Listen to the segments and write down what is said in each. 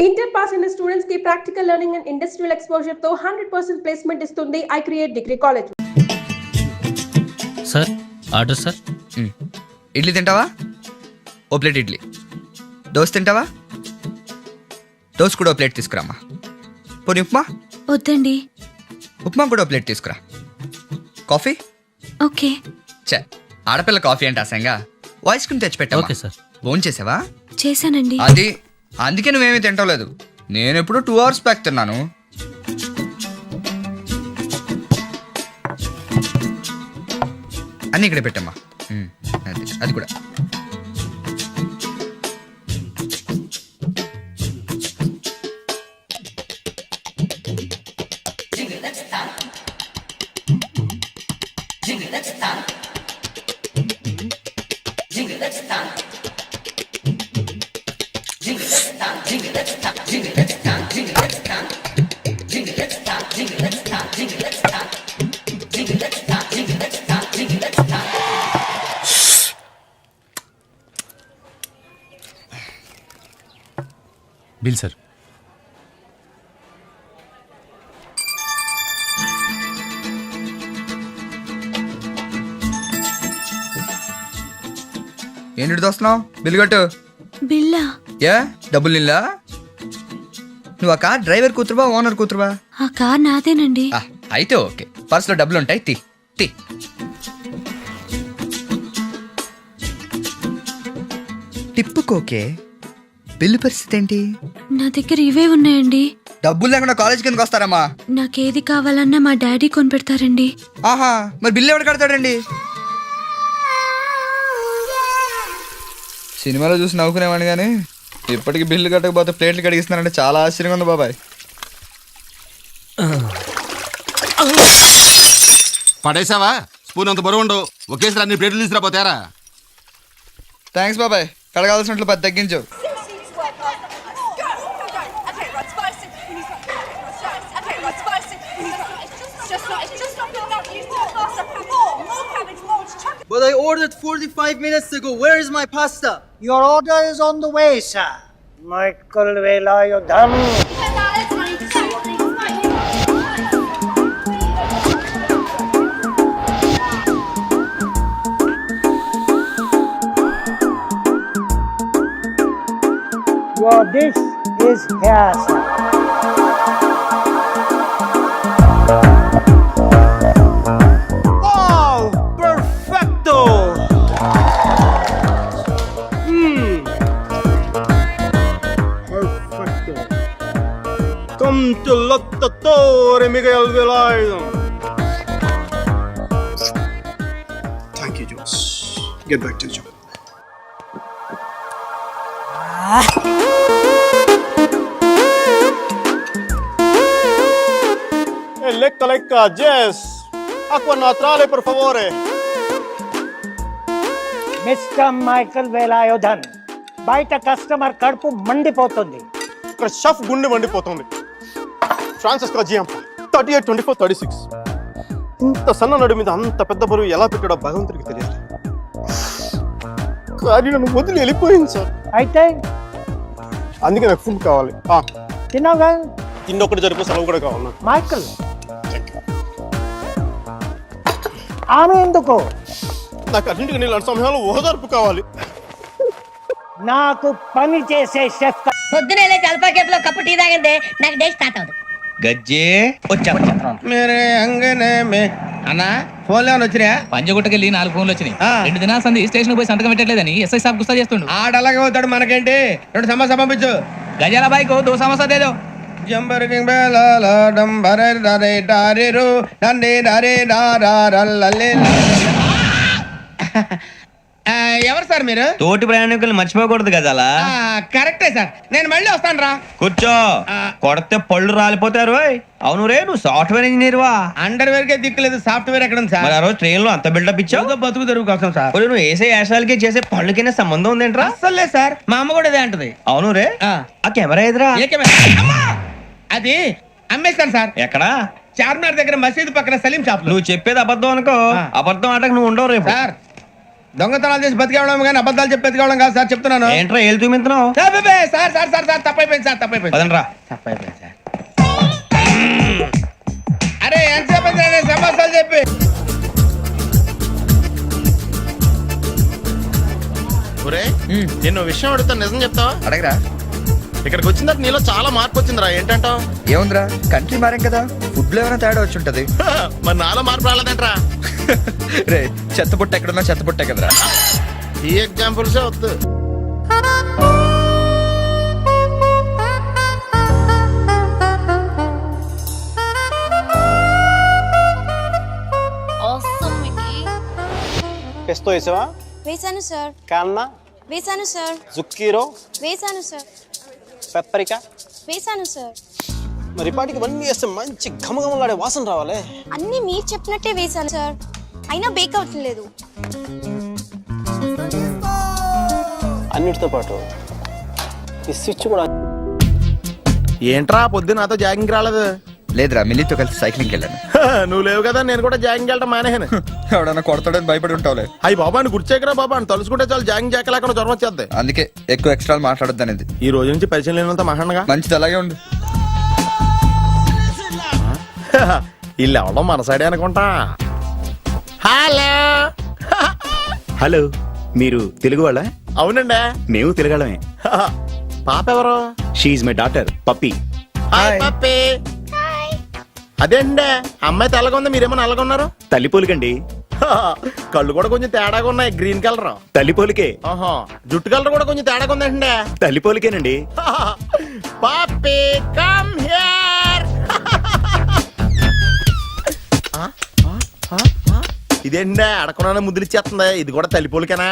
Inter pass అయిన students కి practical learning and industrial exposure తో 100% ప్లేస్మెంట్ ఇస్తుంది I create degree college. Sir order sir. Idli తింటావా? ఓ plate idli. Dosa తింటావా? దోశ కూడా ఓ ప్లేట్ తీసుకురామ్మా. పోనీ ఉప్మా? వద్దండి. ఉప్మా కూడా ఓ ప్లేట్ తీసుకురా. కాఫీ? ఓకే. చే ఆడపిల్ల కాఫీ అంటే అసంగా ఐస్ క్రీమ్ తెచ్చిపెట్టా. Okay sir. ఫోన్ చేసావా? చేశానండి. అది అందుకే నువ్వేమీ తింటలేదు. నేను ఎప్పుడు 2 hours బ్యాక్ తిన్నాను. అన్నీ ఇక్కడ పెట్టమ్మా. అది కూడా. Bill sir. ఏంటి దోస్తున్నావు? బిల్లు కట్టు. బిల్లా? ఏ డబ్బులు నిల్లా? నువ్వు ఆ కార్ డ్రైవర్ కూతురువా ఓనర్ కూతురువా? ఆ కార్ నాదేనండి. అయితే ఓకే. పర్సులో డబ్బులు ఉంటాయి. తీ తీ. టిప్పుకోకే. బిల్లు పరిస్థితి ఏంటి? నా దగ్గర ఇవే ఉన్నాయండి. డబ్బులు లేకుండా కాలేజ్ కిందకి వస్తారమ్మా? నాకేది కావాలన్నా మా డాడీ కొనిపెడతారండి. ఆహా, మరి బిల్లు ఎవడు కడతాడండి? సినిమాలో చూసి నవ్వుకునేవాడిని కానీ ఇప్పటికి బిల్లు కట్టకపోతే ప్లేట్లు కడిగిస్తున్నారంటే చాలా ఆశ్చర్యంగా ఉంది బాబాయ్. పడేసావా? స్పూన్ అంత బరువు ఉండవు. ఒకేసారి అన్ని ప్లేట్లు తీసుకురాపోతారా? థ్యాంక్స్ బాబాయ్. కడగాల్సినట్లు 10 తగ్గించు. But I ordered 45 minutes ago. Where is my pasta? Your order is on the way, sir. Michael Velayudham. Your dish is here, sir. Come to Lottatore Miguel Velayudham. Thank you, Jones. Get back to your job. Lecca, Jess. Acqua naturale, per favore. Mr. Michael Velayudham. బయట customer కడుపు మండిపోతుంది. ఇక్కడ chef గుండె మండిపోతుంది. Francisco జియాంప 38, 24, 36. ఇంత సన్న నడు మీద అంత పెద్ద బరువు ఎలా పెట్టాడో భగవంతుడికి తెలియదు. కానీ నన్ను వదిలి వెళ్ళిపోయింది సార్. అయితే అందుకే నాకు ఫుడ్ కావాలి. తిన్నావుగా? తిండి ఒకటి జరిపి సెలవు కూడా కావాలి నాకు. మైకల్, ఆమె ఎందుకు? నాకు అన్నింటికి నీళ్ళు సమయంలో ఓదార్పు కావాలి. నాకు పని చేసే షెఫ్. పొద్దునే జలపా కేఫ్ లో కప్పు టీ తాగిందే నాకు డే స్టార్ట్ అవుతుంది. గజ్జే వచ్చా మేరే అంగనే మే అన్నా ఫోన్లో ఏమైనా వచ్చినా? పంజగుట్టకెళ్ళి 4 ఫోన్లు వచ్చినాయి. 2 దినాల సంది స్టేషన్ పోయి సంతకం పెట్టలేదని ఎస్ఐ సాబ్ గుస్తా చేస్తుండు. ఆడలాగే పోతాడు. మనకేంటి? 2 సమోసా పంపించు. గజాల బైక్ 2 సమోసా దేదో. జంబర్ కింగ్ బేలాల డంబరే డరే డారేరు డండే డరే డారారల్లలే. ఎవరు సార్ మీరు? తోటి ప్రయాణికులు మర్చిపోకూడదు గజాల. కరెక్టే సార్. నేను మళ్ళీ వస్తాను రా. కూర్చో. కొడితే పళ్ళు రాలిపోతారు. అవును రే, నువ్వు సాఫ్ట్వేర్ ఇంజనీర్ వా? అండర్వేర్ కే దిక్కులేదు, సాఫ్ట్వేర్ ఎక్కడ ఉంది సార్? మరి ఆ రోజు ట్రైన్ లో అంత బిల్డప్ ఇచ్చావు. బతుకు తెరుగు కోసం సార్. నువ్వు వేసే యాశాలకి చేసే పళ్ళకినే సంబంధం ఉందేంట్రా? అస్సలు లేదు సార్. మా అమ్మ కూడా ఇదే అంటది. అవును రే. ఆ కెమెరా ఎదురా? ఏ కెమెరా? అది అమ్మేస్తాను సార్. ఎక్కడా? చార్మినార్ దగ్గర మసీదు పక్కన సలీం షాప్. నువ్వు చెప్పేది అబద్ధం అనుకో. అబద్ధం ఆటకు నువ్వు ఉండవు రేపు. సార్ దొంగతనాలు చేసి బతికేవడం కానీ అబద్ధాలు చెప్పి బతికేవడం కాదు సార్ చెప్తున్నాను. ఏంట్రా ఏళ్ళు చూపించినావు? సార్ అబ్బే, సార్ సార్ సార్ సార్ తప్పైపోయింది సార్ తప్పైపోయింది. పదండ్రా. తప్పైపోయింది సార్. అరే ఎంతసేపు అయింది నేను సమస్యలు చెప్పి. ఒరే నిన్ను విషయం అడుగుతా, నిజం చెప్తావా? అడగరా. ఇక్కడికి వచ్చిన తర్వాత నీలో చాలా మార్పు వచ్చిందిరా. ఏంటంటావు? ఏముందిరా, కంట్రీ మారాం కదా, ఫుడ్ లో ఏమైనా తేడా వచ్చి ఉంటది. మరి నాలో మార్పు రాలేదంట్రా. రే చెత్తబుట్ట ఎక్కడున్నా చెత్తబుట్టే కదరా. ఈ ఎగ్జాంపుల్సే వద్దు. పెస్తో వేసావా? వేసాను సార్. కాన్నా వేసాను సార్. జుక్కీరో వేసాను సార్. పెప్పరికా వేసాను సార్. మరి పాటికి ఇవన్నీ వేస్తే మంచి ఘమఘమలాడే వాసన రావాలి. అన్ని మీరు చెప్పినట్టే వేసాను సార్, అయినా బేక్ అవ్వట్లేదు. అన్నిటితో పాటు ఈ స్విచ్ కూడా. ఏంట్రా పొద్దున నాతో జాగింగ్ రాలేదు? లేదురా, మిల్లీతో కలిసి సైక్లింగ్కి వెళ్ళాను. నువ్వు లేవు కదా, నేను కూడా జాగింగ్ వెళ్ళడం మానేహాను. ఎవడన్నా కొడతాడని భయపడి ఉంటావులే. అయ్యి బాబా అని గుర్చేకరా బాబా అని తలుసుకుంటే చాలు జాగింగ్ చేయలేకుండా జ్వరం వచ్చేద్ది. అందుకే ఎక్కువ ఎక్స్ట్రా మాట్లాడొద్దు అనేది. ఈ రోజు నుంచి పరిచయం లేనంత మహాన్నగా. మంచిది, అలాగే ఉండు. వీళ్ళు ఎవడం మన సైడే అనుకుంటా. హలో హలో, మీరు తెలుగు వాళ్ళ? అవునండి, మేము తెలుగాళ్ళమే. పాప ఎవరు? She my daughter Pappi. Hi Pappi. అదేండి అమ్మాయి తెల్లగా ఉంది, మీరేమో నల్లగా ఉన్నారు. తల్లిపోలికండి. కళ్ళు కూడా కొంచెం తేడాగా ఉన్నాయి, గ్రీన్ కలర్. తల్లిపోలికే. ఆహా, జుట్టు కలర్ కూడా కొంచెం తేడాగా ఉందండి. తల్లిపోలికేనండి. పప్పి కమ్ హియర్. ఇదేంటి అడగకుండా ముద్దులు ఇచ్చేస్తుంది, ఇది కూడా తల్లిపోలికేనా?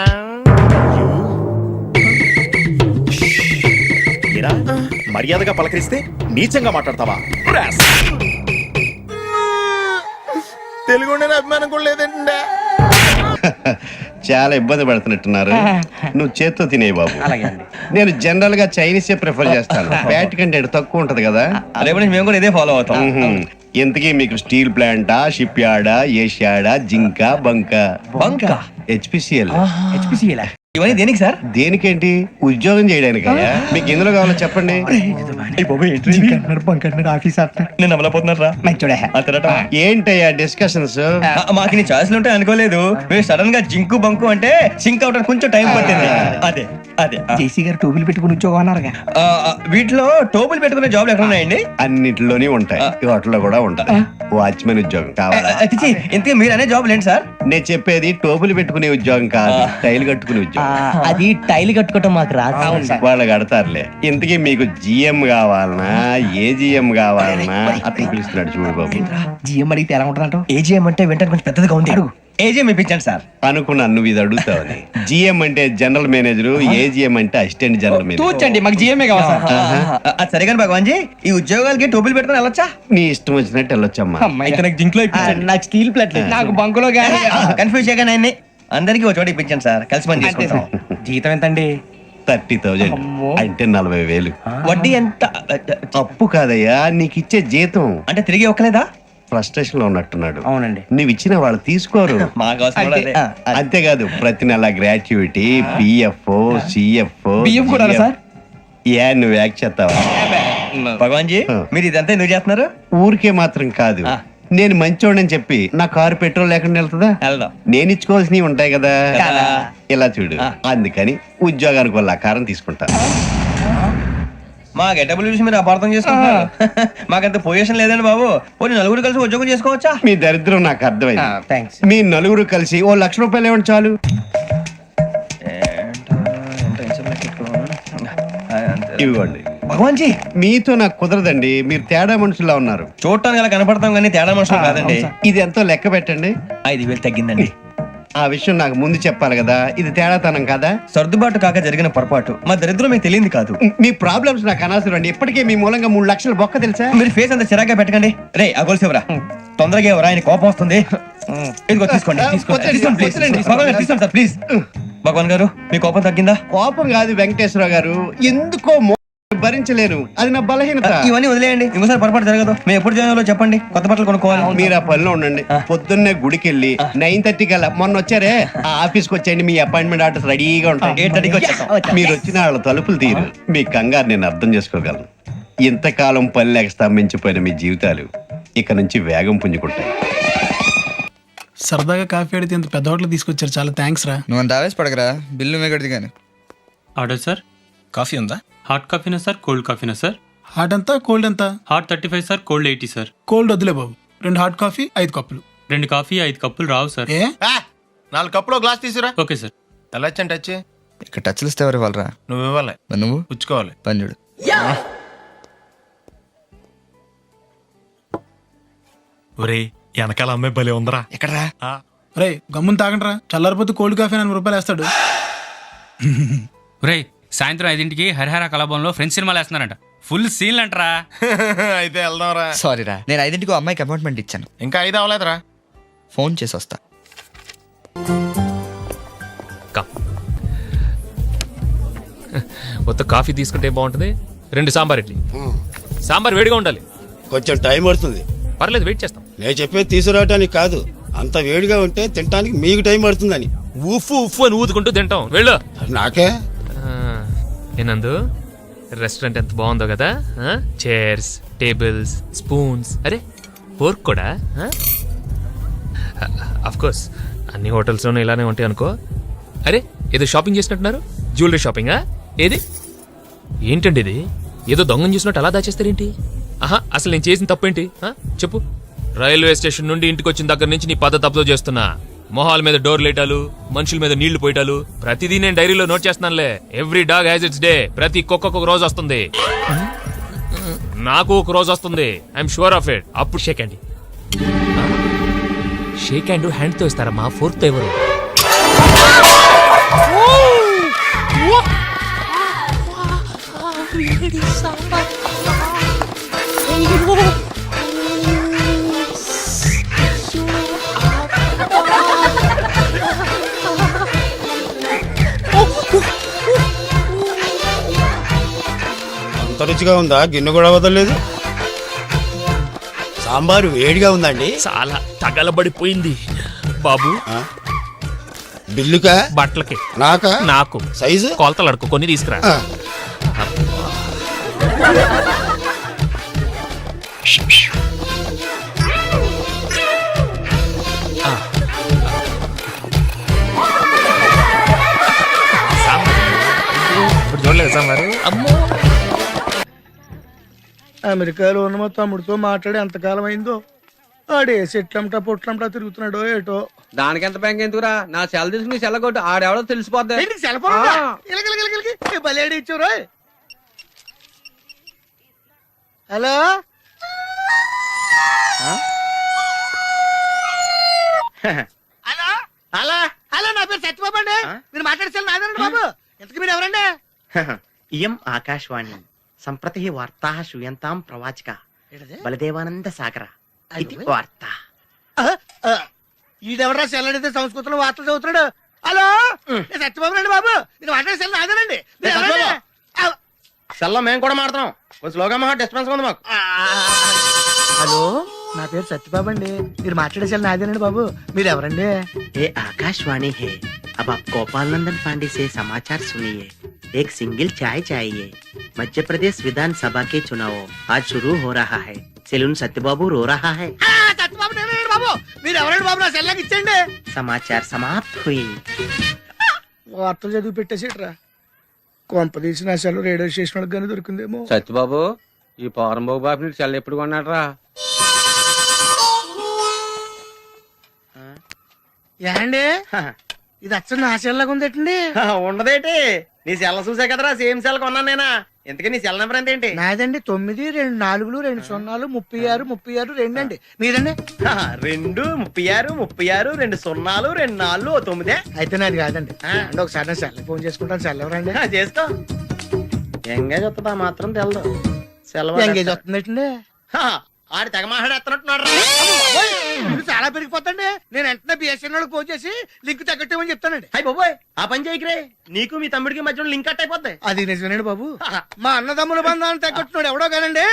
మీరా మర్యాదగా పలకరిస్తే నీచంగా మాట్లాడతావా? తెలుగు ఉండే అభిమానం కూడా లేదండి. చాలా ఇబ్బంది పడుతున్నట్టున్నారు. నువ్వు చేత్తో తినే బాబు. నేను జనరల్ గా చైనీసే ప్రిఫర్ చేస్తాను. ఫ్యాట్ కంటెంట్ తక్కువ ఉంటది కదా. రేపు నుంచి మేము కూడా ఇదే ఫాలో అవుతాం. ఎంతకీ మీకు స్టీల్ ప్లాంటా, షిప్ యార్డా, ఏషియాడా, జింక, బంక? బంక, హెచ్పిసిఎల్. ఇవన్నీ దేనికి సార్? దేనికేంటి? ఉద్యోగం చేయడానికి. మీకు ఎందులో కావాలో చెప్పండి. నేను అమలపోతున్నారా? ఏంటయ్యా డిస్కషన్స్? మాకు నీ ఛాయిస్లు ఉంటాయి అనుకోలేదు. మీరు సడన్ గా జింకు బంకు అంటే సింక్ అవడానికి కొంచెం టైం పట్టింది. అదే అదే జేసీ గారు టోపీలు పెట్టుకుని ఉద్యోగం అన్నారుగా. వీటిలో టోపులు పెట్టుకునే జాబ్లు ఎక్కడ ఉన్నాయండి? అన్నిటిలోనే ఉంటాయి, వాటిలో కూడా ఉంటాయి. వాచ్మెన్ ఉద్యోగం కావాలా? ఇంతకీ మీరు అనే జాబ్ ఏంటి సార్? నేను చెప్పేది టోపులు పెట్టుకునే ఉద్యోగం కాదు, టైల్ కట్టుకునే ఉద్యోగం. అది టైల్ కట్టుకోవటం మాకు రాదు. వాళ్ళు కడతారులే. ఇంతకీ మీకు జిఎం కావాలనా, ఏజిఎం కావాలనా? అతను పిలుస్తున్నాడు చూడు బాబు. జిఎం అడిగితే ఎలా ఉంటుందంట? ఏజీఎం అంటే వెంటనే కొంచెం పెద్దదిగా ఉంది. అడుగు. ఏజీఎం ఇప్పించండి సార్. అనుకున్నాను నువ్వు ఇది అడుగుతావని. జిఎం అంటే జనరల్ మేనేజర్, ఏజిఎం అంటే అసిస్టెంట్ జనరల్ మేనేజర్. తూచండి, మాకు జిఎంఏ కావాలి సార్. అది సరే కానీ భగవాన్ జీ, ఈ ఉద్యోగాలకి టోపులు పెట్టుకుని వెళ్ళొచ్చా? నీ ఇష్టం వచ్చినట్టు వెళ్ళొచ్చమ్మా. అయితే నాకు జింక్ లో నాకు స్టీల్ ప్లేట్ నాకు బంకులో గానీ. కన్ఫ్యూజ్ చేయగానే ఆయన్ని అందరికీ ఒక చోట ఇప్పించండి సార్, కలిసి పని చేసుకుంటాం. జీతం ఎంతండి? 30,000 అంటే 40,000. వడ్డీ ఎంత? అప్పు కాదయ్యా, నీకు ఇచ్చే జీతం. అంటే తిరిగి ఒక్కలేదా? ఫ్రస్ట్రేషన్ లో ఉన్నట్టున్నాడు. అవునండి. నువ్వు ఇచ్చిన వాళ్ళు తీసుకోరు. మాకు అవసరం కూడా అదే. అంతేకాదు ప్రతి నెల గ్రాట్యుటీ, పిఎఫ్, సిఎఫ్. బియ్యం కూడా సార్? ఏ నువ్వు యాక్ట్ చేస్తావా? భగవాన్ జీ, మీరు ఇదంతా ఎందుకు చేస్తున్నారు? ఊరికే మాత్రం కాదు, నేను మంచోడని చెప్పి నా కారు పెట్రోల్ లేకుండా వెళ్తుందా? వెళ్దాం. నేను ఇచ్చుకోవాల్సినవి ఉంటాయి కదా. కదా. ఇలా చూడు, అందుకని ఉద్యోగానికి వాళ్ళ ఆకారం తీసుకుంటా. మా గెటబుల్ చూసి మీరు అపార్థం చేసుకుంటున్నారు. మాకంత పొజిషన్ లేదండి బాబు. పోనీ నలుగురు కలిసి ఉద్యోగం చేసుకోవచ్చా? మీ దరిద్రం నాకు అర్థమైంది. థ్యాంక్స్. మీ నలుగురు కలిసి ఓ 1,00,000 రూపాయలు ఇవ్వండి చాలు. ఇవ్వండి. భగవాన్ జీ, మీతో నాకు కుదరదండి, మీరు తేడా మనుషులా ఉన్నారు. చూడటానికి అలా కనపడతాం కానీ తేడా మనుషులు కాదండి. ఇది ఎంతో లెక్క పెట్టండి. 5,000 తగ్గిందండి. ఆ విషయం నాకు ముందు చెప్పాలి కదా, ఇది తేడాతనం కదా. సర్దుబాటు కాక జరిగిన పొరపాటు. మా దరిద్రం మీకు తెలియదు కాదు. మీ ప్రాబ్లమ్స్ నాకు అనవసరం అండి. ఇప్పటికే మీ మూలంగా 3 లక్షలు బొక్క తెలుసా? మీరు ఫేస్ అంత చిరాగ్గా పెట్టకండి. రే ఆ గొలుసు ఎవరా? తొందరగా ఎవరా, ఆయన కోపం వస్తుంది. ఇదిగో తీసుకోండి, తీసుకోండి ప్లీజ్. భగవాన్ గారు తీసుకోండి సార్ ప్లీజ్. భగవాన్ గారు, మీ కోపం తగ్గిందా? కోపం కాదు వెంకటేశ్వర గారు, ఎందుకో భరించలేను, అది నా బలహీనత. ఇవన్నీ వదిలేయండి, ఇంకోసారి పొరపాటు జరగదు. మేము ఎప్పుడు జాయిన్ అవ్వాలో చెప్పండి, కొత్త బట్టలు కొనుక్కోవాలి. మీరు ఆ పనిలో ఉండండి. పొద్దున్నే గుడికి వెళ్ళి 9:30 కల్లా, మొన్న వచ్చారే ఆ ఆఫీస్కి వచ్చేయండి, మీ అపాయింట్మెంట్ ఆర్డర్స్ రెడీగా ఉంటాయి. 8:30కి వచ్చేస్తాం. మీరు వచ్చిన వాళ్ళ తలుపులు తీరు. మీ కంగారు నేను అర్థం చేసుకోగలను. ఇంతకాలం పని లేక స్తంభించిపోయిన మీ జీవితాలు ఇక నుంచి వేగం పుంజుకుంటాయి. సరదాగా కాఫీ అడిగితే ఇంత పెద్ద హోటల్ తీసుకొచ్చారు, చాలా థ్యాంక్స్ రా. నువ్వు అంత ఆవేశపడకరా, బిల్లు మేగడిది కానీ. Order sir. కాఫీ ఉందా? హాట్ కాఫీనా సార్, కోల్డ్ కాఫీనా సార్? హాట్ ఎంత, కోల్డ్ ఎంత? Hot 35 sir, cold 80 sir. Cold వద్దులే బాబు, 2 హాట్ కాఫీ 5 కప్పులు. 2 కాఫీ 5 కప్పులు రావు సార్. ఏ 4 కప్పులో గ్లాస్ తీసురా. Okay sir. ఎలా వచ్చాను టచ్ ఇక్కడ టచ్లు ఇస్తే ఎవరు ఇవ్వాలరా? నువ్వు ఇవ్వాలి, మరి నువ్వు పుచ్చుకోవాలి. పని చూడు. ఒరే వెనకాల అమ్మాయి భలే ఉందరా. ఎక్కడరా? రే గమ్మున తాగండిరా, చల్లారిపోతే కోల్డ్ కాఫీ 4 రూపాయలు వేస్తాడు. రేయ్, సాయంత్రం 5ంటికి హరిహర కళాభవన్లో ఫ్రెండ్స్ సినిమాలు వేస్తున్నారంట. ఫుల్ సీన్లు అంటరా. అయితే వెళ్దాంరా. సారీ రా, నేను 5ంటికి అమ్మాయికి అపాయింట్మెంట్ ఇచ్చాను. ఇంకా 5 అవ్వలేదురా. ఫోన్ చేసి వస్తా. మొత్తం కాఫీ తీసుకుంటే బాగుంటుంది. 2 సాంబార్ ఇడ్లీ. సాంబార్ వేడిగా ఉండాలి. కొంచెం టైం పడుతుంది. పర్లేదు, వెయిట్ చేస్తాం. నేను చెప్పేది తీసుకురావటానికి కాదు, అంత వేడిగా ఉంటే తినడానికి మీకు టైం పడుతుందని. ఉఫ్ఫు ఉఫ్ఫు అని ఊదుకుంటూ తింటాం. వెళ్ళు. నాకే ఏనందు, రెస్టారెంట్ ఎంత బాగుందో కదా. చైర్స్, టేబుల్స్, స్పూన్స్, అరే ఫోర్క్ కూడా. అఫ్ కోర్స్ అన్ని హోటల్స్లోనూ ఇలానే ఉంటాయి అనుకో. అరే ఏదో షాపింగ్ చేసినట్టున్నారు, జ్యువెలరీ షాపింగా? ఏది ఏంటండి ఇది? ఏదో దొంగను చూసినట్టు అలా దాచేస్తారేంటి? ఆహా, అసలు నేను చేసిన తప్పేంటి చెప్పు. రైల్వే స్టేషన్ నుండి ఇంటికి వచ్చిన దగ్గర నుంచి నీ పద్ధతి తప్పుతో చేస్తున్నా. మొహాల మీద డోర్ లేటాలు, మనుషుల మీద నీళ్లు పోయటాలు, ప్రతిదీ నేను డైరీలో నోట్ చేస్తున్నానులే. Every dog has its day. ప్రతి కుక్కకు ఒక రోజు వస్తుంది, నాకు ఒక రోజు వస్తుంది. I'm sure of it. అప్పుడు shake hand. Shake hand hand తో ఇస్తారమ్మా, ఫోర్త్ తో ఎవరు? అంత రుచిగా ఉందా? గిన్నె కూడా వదలలేదు. సాంబారు వేడిగా ఉందండి. చాలా తగలబడిపోయింది బాబు. బిల్లుకా? బట్టలకి. నాకా? నాకు. సైజు? కొలతలు అడుకో, కొన్ని తీసుకురా. ఇప్పుడు చూడలేదు సాంబారు. అమ్మో, అమెరికాలో ఉన్న మా తమ్ముడితో మాట్లాడి ఎంతకాలం అయిందో. ఆడే చెట్లంటా పొట్లంటా తిరుగుతున్నాడో ఏటో. దానికి ఎంత బ్యాంక్ ఎందుకురా? నా సెల్ తీసుకుని సెల్ కొట్టు, ఆడెవడో తెలిసిపోద్ది. బలేడి ఇచ్చారు. హలో హలో హలో హలో, నా పేరు సత్యబాబు అండి. మీరు మాట్లాడే నాదండి బాబు. ఇంతకు మీరు ఎవరండి? ఇయం ఆకాశవాణి సంప్రతి వార్తా శ్రూయంతాం ప్రవాచక బలదేవానంద సాగర ఇది వార్త. ఈడెవరా సెల్లడితే సంస్కృతంలో వార్తలు చదువుతున్నాడు. హలో, నేను సత్యబాబు రండి బాబు. మీరు మాట్లాడే సెల్ నాదేనండి. సెల్లో మేము కూడా మాడుతున్నాం. కొంచెం స్లోగా మా డిస్టెన్స్ ఉంది మాకు. హలో, నా పేరు సత్యబాబు అండి. మీరు మాట్లాడే సెల్ నాదేనండి బాబు. మీరు ఎవరండి? ये आकाशवाणी है। अब आप गोपाल नंदन पांडे से समाचार सुनिए। एक सिंगल चाय चाहिए। मध्य प्रदेश विधानसभा के चुनाव आज शुरू हो रहा है। सेलून सत्यबाबू रो रहा है। సత్యబాబు నేనండి బాబు. మీరు ఎవరండి బాబు? నా సెల్ నాకు ఇచ్చండి. समाचार समाप्त हुई। వార్తలు చదివి పెట్టేసేట్రా. కొంప తీసి నా సెల్ రేడియో స్టేషన్ వాళ్ళకి కానీ దొరికిందేమో. సత్యబాబు, ఈ పౌరంబాబు బాబు సెల్ ఎప్పుడు కొన్నాడు రా? ఏండి ఇది అచ్చం నా సెల్ లాగా ఉందేటండి. ఉండదేటి, నీ సెల్ చూసా కదరా సేమ్ సెల్ కొన్నాను నేనా. ఇంతకీ నీ సెల్ నెంబర్ ఎంతేంటి? నాదండి 9 2 4 2 0 36 36 2 అండి. మీరండి? 2 36 36 2 0 2 4 9. అయితే నాది కాదండి. అంటే ఒకసారి నేను సెల్ ఫోన్ చేసుకుంటాను. సెల్ ఎవరండి? చేసుకో. ఎంగేజ్ వస్తుందా మాత్రం తెలదు. సెలవు ఎంగేజ్ వస్తుందండి. ఆడి తెగ మాట్లాడేస్తున్నట్టున్నాడు. ఇది చాలా పెరిగిపోతండి. నేను వెంటనే బిఎస్ఎన్ఎల్ ఫోన్ చేసి లింక్ తగ్గట్టమని చెప్తానండి. అయ్యి బాబోయ్ ఆ పని చేయకరే, నీకు మీ తమ్ముడికి మధ్యలో లింక్ కట్ అయిపోద్ది. అది నిజమేనండి బాబు. మా అన్నదమ్ముల బంధాలను తగ్గట్టున్నాడు ఎవడో కానండి.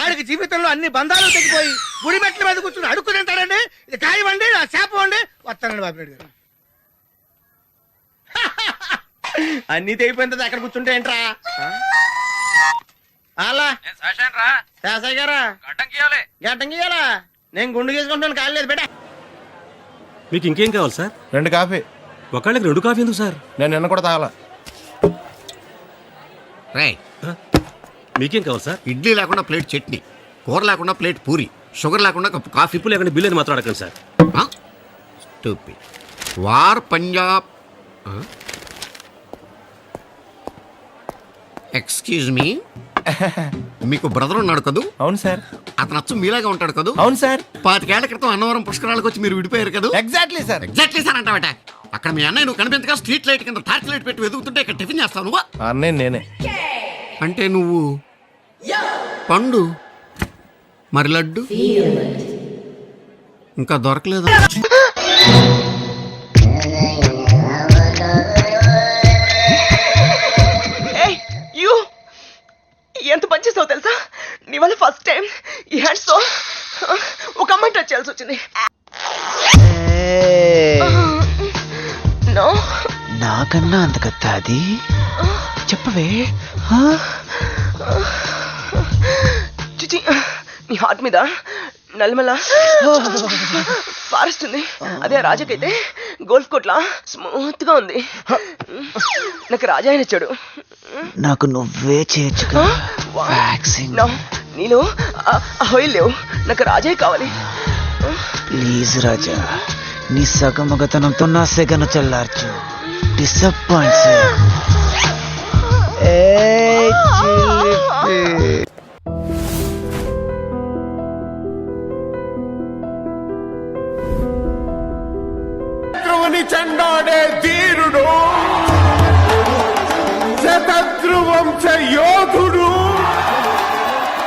ఆడికి జీవితంలో అన్ని బంధాలు తగ్గిపోయి గుడి మెట్ల మీద కూర్చుని అడుక్కు తింటాడండి. ఇది కాయవండి, నా శాపం అండి. వస్తానండి బాబురెడ్డి గారు. అన్ని తెగిపోయిన తర్వాత ఎక్కడ కూర్చుంటే ఏంట్రా? అలా శాసయ్య గారా గడ్డం గీయాలా? నేను గుండు గీసుకుంటాను, కాదు లేదు బేటా. మీకు ఇంకేం కావాలి సార్? 2 కాఫీ. ఒకళ్ళకి 2 కాఫీ ఎందుకు సార్? నేను నిన్న కూడా తాగల. మీకేం కావాలి సార్? ఇడ్లీ లేకుండా ప్లేట్ చట్నీ, కూర లేకుండా ప్లేట్ పూరి, షుగర్ లేకుండా కప్పు కాఫీ. ఇప్పుడు లేకుండా బిల్లు అని మాత్రం అడగండి sir. Stupid. War Punjab. Excuse me, మీకు బ్రదర్ ఉన్నాడు కదూ? అవును సార్. అతను అచ్చు మీలాగా ఉంటాడు కదూ? అవును సార్. 25 ఏళ్ల క్రితం అన్నవరం పుష్కరాలకు వచ్చి మీరు విడిపోయారు కదా? Exactly sir. ఎగ్జాక్ట్లీ సార్ అంటావట. అక్కడ మీ అన్నయ్య నువ్వు కనిపించగా స్ట్రీట్ లైట్ కింద టార్చ్ లైట్ పెట్టి వెతుకుతుంటే ఇక్కడ టిఫిన్ చేస్తావు నువ్వు? అన్నయ్య నేనే. అంటే నువ్వు పండు, మరి లడ్డు ఇంకా దొరకలేదు. ఎంత పని చేసావు తెలుసా? నీ వల్ల ఫస్ట్ టైం ఈ హ్యాండ్స్ తో ఒక అమ్మాయి టచ్ చేయాల్సి వచ్చింది. నాకన్నా అంత కత్తా అది చెప్పవే. చిచి, నీ హార్ట్ మీద నల్లమల్ల ఫారెస్ట్ ఉంది. అదే రాజకైతే గోల్ఫ్ కోట్లా స్మూత్ గా ఉంది. నాకు రాజా ఆయన ఇచ్చాడు. నాకు నువ్వే చేయొచ్చు. నేను ఆయిల్ లేవు, నాకు రాజా కావాలి. ప్లీజ్ రాజా, నీ సగమగతనంతో నా సెగను చల్లార్చు. డిసప్పాయింట్స్. చెండాడే ధీరుడు, శతద్రువంశ యోధుడు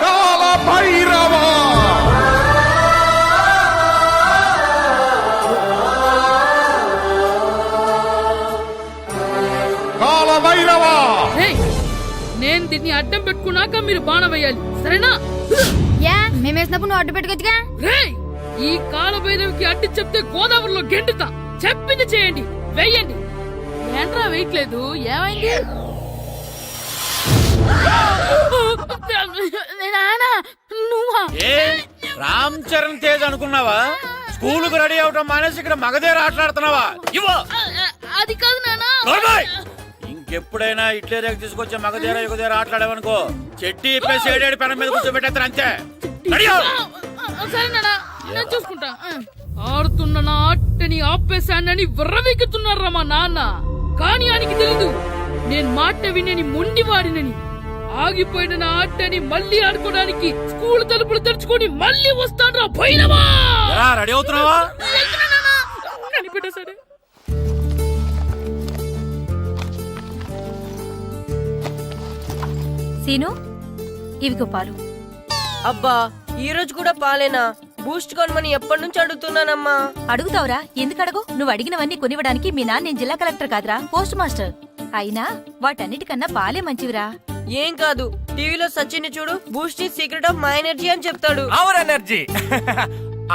కాల భైరవ. కాల భైరవ, నేను దీన్ని అడ్డం పెట్టుకున్నాక మీరు బాణ వేయాలి, సరేనా? మేము వేసినప్పుడు నువ్వు అడ్డు పెట్టుకోవచ్చుగా. ఈ కాలభైరవికి అడ్డు చెప్తే గోదావరిలో గెంటుతా. చెప్పింది చేయండి, వెయ్యండి. ఏంట్రా వేయట్లేదు, ఏమైంది? రామ్ చరణ్ తేజ్ అనుకున్నావా? స్కూలుకు రెడీ అవటం మానేసి ఇక్కడ మగధేర ఆటలాడుతున్నావా? అది కాదు నానా. ఇంకెప్పుడైనా ఇట్లే రేపు తీసుకొచ్చే మగధేర యుగధేర ఆటలాడేవనుకో చెట్టి ఇప్పేసి 7 పెనం మీద కూర్చోబెట్టేస్తారు అంతే. సరే నానా, నేను చూసుకుంటా. ఆడుతున్న నా ఆటని ఆపేశానని విర్రవీగుతున్నారా మా నాన్న. కానీ ఆయనకి తెలీదు నేను మాట వినని మొండివాడినని. ఆగిపోయిన నా ఆటని మళ్ళీ ఆడుకోవడానికి స్కూల్ తలుపులు తెరుచుకొని మళ్ళీ వస్తాడ్రా భైరవా. రెడీ అవుతున్నావా? కనిపెట్టా సరే. సీను, ఇవిగో పాలు. అబ్బా, ఈ రోజు కూడా పాలేనా? బూస్ట్ కొనమని ఎప్పటి నుంచి అడుగుతున్నానమ్మా. అడుగుతావురా, ఎందుకు అడగు? నువ్వు అడిగినవన్నీ కొనివ్వడానికి మీ నాన్న నేను జిల్లా కలెక్టర్ కాదురా, పోస్ట్ మాస్టర్. అయినా వాటన్నిటికన్నా పాలే మంచివిరా. ఏం కాదు, టీవీలో సచిన్ చూడు, Boost is secret of my energy అని చెప్తాడు. Our energy.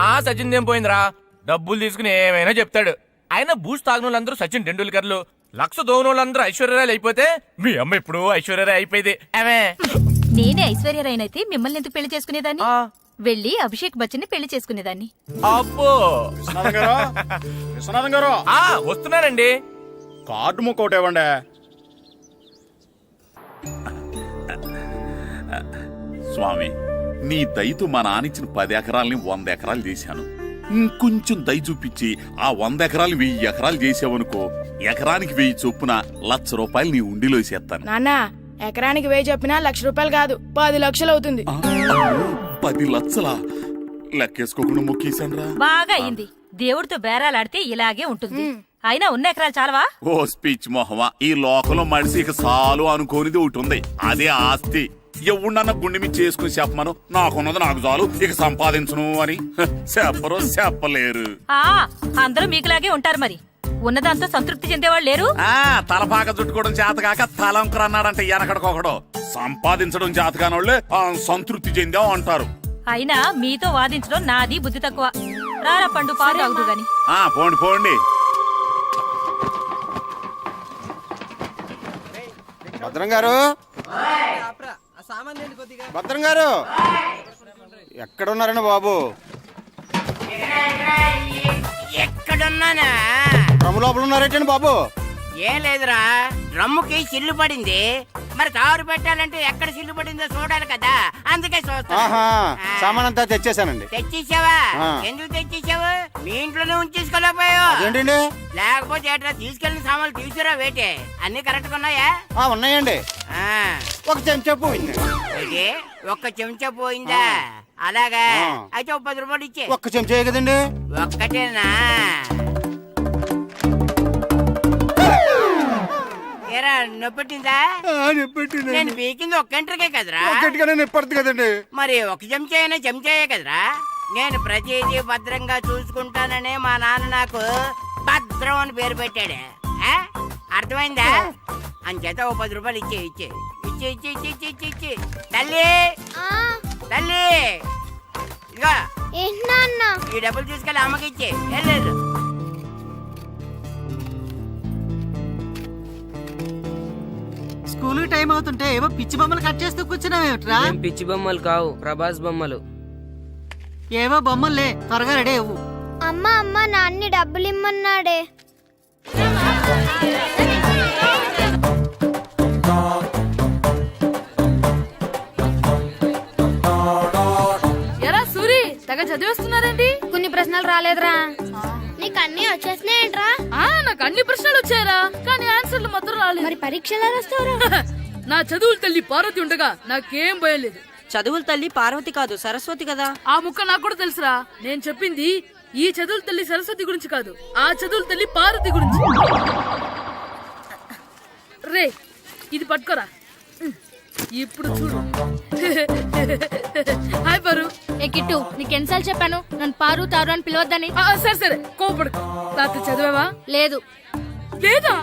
ఆ సచిన్ ఏం పోయిందిరా, డబ్బులు తీసుకుని ఏమైనా చెప్తాడు. ఆయన బూస్ట్ తాగినోళ్ళందరూ సచిన్ టెండూల్కర్లు, లక్ష దోనోళ్ళందరూ ఐశ్వర్యరాయలు అయిపోతే మీ అమ్మ ఇప్పుడు ఐశ్వర్యరాయ్ అయిపోయింది. నేనే ఐశ్వర్యరాయనైతే మిమ్మల్ని ఎందుకు పెళ్లి చేసుకునేదాన్ని? వెళ్ళి అభిషేక్ బచ్చన్ ని పెళ్లి చేసుకునేదాన్ని. అబ్బో, విశ్వనాథం గారు వస్తున్నానండి. కార్డు ముక్క ఒకటి ఇవ్వండి. స్వామి, నీ దయతో మా నానిచ్చిన 10 ఎకరాలని 100 ఎకరాలు చేశాను. ఇంకొంచెం దయ చూపించి ఆ 100 ఎకరాలు 1000 ఎకరాలు చేసావనుకో, ఎకరానికి 1000 చొప్పున ₹1,00,000 నీ ఉండిలో వేసేస్తాను. నాన్న, ఎకరానికి 1000 చెప్పినా ₹1,00,000 కాదు, 10 లక్షలు అవుతుంది. 10 లక్షలా? లెక్కేసుకోకుండా మొక్కేశాను రా. బాగా అయింది. దేవుడితో బేరాలాడితే ఇలాగే ఉంటుంది. అయినా ఉన్న ఎకరాలు చాలవా? ఓ స్పీచ్ మొహమా, ఈ లోకంలో మనిషి ఇక సాలు అనుకోనిది ఒకటి ఉంది, అదే ఆస్తి. ఎవడన్నా గుండె మీద చేసుకుని చెప్పమను, నాకున్నది నాకు చాలు, ఇక సంపాదించును అని చెప్పరు, చెప్పలేరు. అందరూ మీకులాగే ఉంటారు మరి. ఉన్నదాంతో సంతృప్తి చెందేవాళ్ళు లేరు. తలపాక చుట్టుకోవడం చేతకాక తలంకర అన్నాడంటే వెనకడికొకడు. సంపాదించడం చేతకానోళ్ళే సంతృప్తి చెందాం అంటారు. అయినా మీతో వాదించడం నాది బుద్ధి తక్కువ. రారా పండు, పాలు తాగుదు గాని. పోండి పోండి. భద్రం గారు, భద్రం గారు ఎక్కడున్నారండి బాబు? ఎక్కడున్నానా? డ్రమ్ము లోపల ఉన్నారేటండి బాబు? ఏం లేదురా, డ్రమ్ముకి సిల్లు పడింది. మరి కారు పెట్టాలంటే ఎక్కడ సిల్లు పడిందో చూడాలి కదా, అందుకే చూస్తా. సామాన్ అంతా తెచ్చేసానండి. తెచ్చేసావా? ఎందుకు తెచ్చేసావు? మీ ఇంట్లోనే ఉంచేసుకోలేకపోయావు ఏంటండి? లేకపోతే ఎట్లా తీసుకెళ్లిన సామాన్లు తీసుకురా వేటే. అన్ని కరెక్ట్ గా ఉన్నాయా? ఉన్నాయండి. ఒక చెంచా పోయింది. అయితే ఒక్క చెంచా పోయిందా? అలాగా, అయితే ఒక 10 రూపాయలు ఇచ్చే. ఒక్క చెంచా కదండి? ఒక్కటేనా? ఏరా, నొప్పెట్టిందా? నేను పీకింది ఒక్క గంటకే కదరా? నొప్పడుతుంది కదండి. మరి ఒక చెంచా అయినా చెంచాయే కదరా? నేను ప్రతిదీ భద్రంగా చూసుకుంటాననే మా నాన్న నాకు భద్రం అని పేరు పెట్టాడు. అర్థమైందా? అంచేత ఓ 10 రూపాయలు ఇచ్చే ఇచ్చే ఇచ్చే ఇచ్చే ఇచ్చే ఇచ్చే ఇచ్చే ఇచ్చే. తల్లి తల్లి, ఇదిగో ఈ డబ్బులు తీసుకెళ్ళి అమ్మకి ఇచ్చే. వెళ్ళలేదు. స్కూల్ టైం అవుతుంటే ఏవో పిచ్చి బొమ్మలు కట్ చేస్తూ కూర్చున్నావేమిట్రా? పిచ్చి బొమ్మలు కావు, ప్రభాస్ బొమ్మలు. ఏవో బొమ్మలే, త్వరగా రెడీ అవ్వు. అమ్మ నాన్ని డబ్బులు ఇమ్మన్నాడే. ఎరా సూరి, తెగ చదివేస్తున్నారండి. కొన్ని ప్రశ్నలు రాలేదురా. నీకు అన్ని వచ్చేసినాయంట్రా? నాకు అన్ని ప్రశ్నలు వచ్చాయరా, కానీ ఆన్సర్లు మాత్రం రాలేదు. మరి పరీక్షలు రాస్తావురా? నా చదువుల తల్లి పార్వతి ఉండగా నాకేం భయం లేదు. చదువుల తల్లి పార్వతి కాదు, సరస్వతి కదా. ఆ ముక్క నాకు కూడా తెలుసురా. నేను చెప్పింది ఈ చదువుల తల్లి సరస్వతి గురించి కాదు, ఆ చదువుల తల్లి పార్వతి గురించి. రే, ఇది పట్టుకోరా. ఇప్పుడు చూడు. హాయ్ పారు. ఏ కిట్టు, నీకెన్నిసార్లు చెప్పాను నన్ను పారు తారు అని పిలవద్దని? సరే సరే, కోపడుకో. రాత్రి చదివావా? లేదు. లేదా?